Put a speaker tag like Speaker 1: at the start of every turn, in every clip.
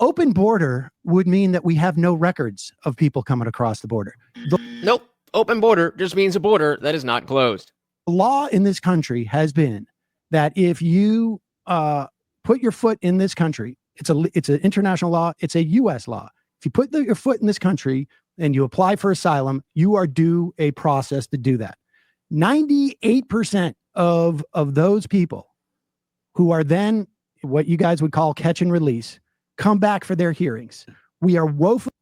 Speaker 1: open border would mean that we have no records of people coming across the border.
Speaker 2: Nope. Open border just means a border that is not closed.
Speaker 1: The law in this country has been that if you put your foot in this country, it's an international law. It's a U.S. law. If you put your foot in this country and you apply for asylum, you are due a process to do that. 98% of those people who are then what you guys would call catch and release come back for their hearings. We are woefully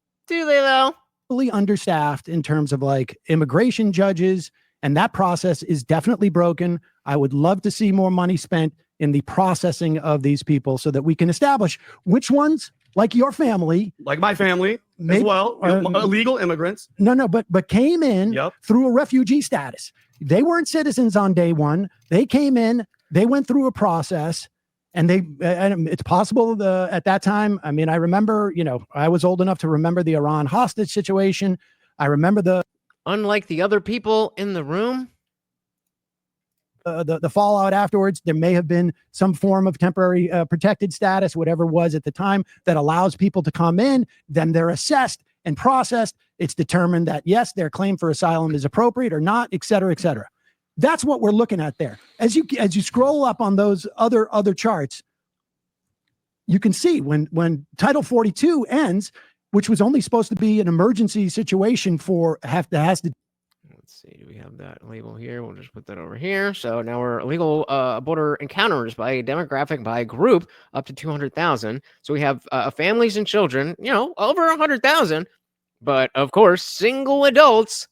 Speaker 1: understaffed in terms of like immigration judges, and that process is definitely broken. I would love to see more money spent in the processing of these people so that we can establish which ones, like your family,
Speaker 3: like my family as well, illegal immigrants.
Speaker 1: But came in through a refugee status. They weren't citizens on day one. They came in, they went through a process, and it's possible at that time. I mean, I remember, I was old enough to remember the Iran hostage situation. I remember
Speaker 2: unlike the other people in the room,
Speaker 1: the fallout afterwards. There may have been some form of temporary protected status, whatever it was at the time, that allows people to come in. Then they're assessed and processed. It's determined that, yes, their claim for asylum is appropriate or not, et cetera, et cetera. That's what we're looking at there. As you scroll up on those other charts, you can see when Title 42 ends, which was only supposed to be an emergency situation Let's
Speaker 2: see, do we have that label here? We'll just put that over here. So now we're illegal border encounters by demographic, by group, up to 200,000. So we have families and children, over 100,000. But of course, single adults,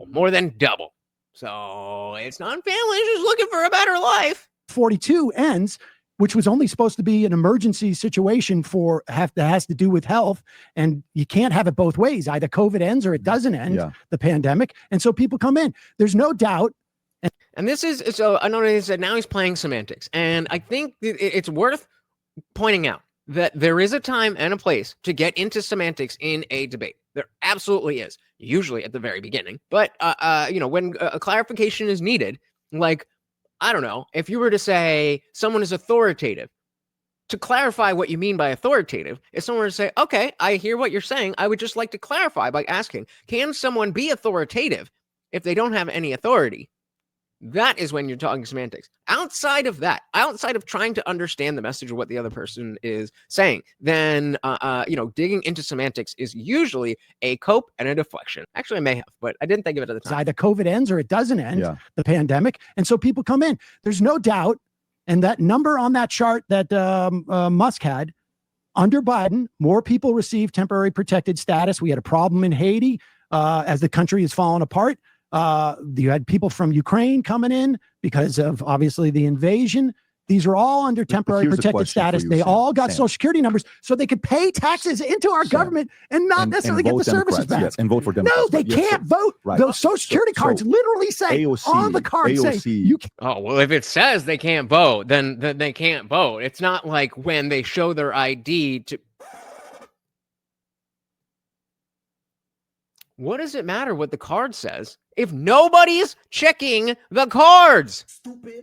Speaker 2: more than double. So it's not families just looking for a better life.
Speaker 1: 42 ends, which was only supposed to be an emergency situation that has to do with health. And you can't have it both ways. Either COVID ends or it doesn't end, the pandemic. And so people come in. There's no doubt.
Speaker 2: And this is, so I noticed that now he's playing semantics. And I think it's worth pointing out that there is a time and a place to get into semantics in a debate. There absolutely is, usually at the very beginning. But, when a clarification is needed, like, I don't know, if you were to say someone is authoritative, to clarify what you mean by authoritative, if someone were to say, okay, I hear what you're saying, I would just like to clarify by asking, can someone be authoritative if they don't have any authority? That is when you're talking semantics. Outside of that, outside of trying to understand the message of what the other person is saying, then, digging into semantics is usually a cope and a deflection. Actually, I may have, but I didn't think of it at the time.
Speaker 1: Either COVID ends or it doesn't end, the pandemic. And so people come in. There's no doubt. And that number on that chart that Musk had, under Biden, more people received temporary protected status. We had a problem in Haiti as the country is falling apart. You had people from Ukraine coming in because of obviously the invasion. These are all under temporary protected status. They all got Social Security numbers so they could pay taxes into our government and not necessarily get the services back.
Speaker 4: Yes, and vote for Democrats.
Speaker 1: No, they can't vote. Right. Those Social Security cards literally say on the card say you can.
Speaker 2: Oh, well, if it says they can't vote, then they can't vote. It's not like when they show their ID to. What does it matter what the card says if nobody's checking the cards? Stupid.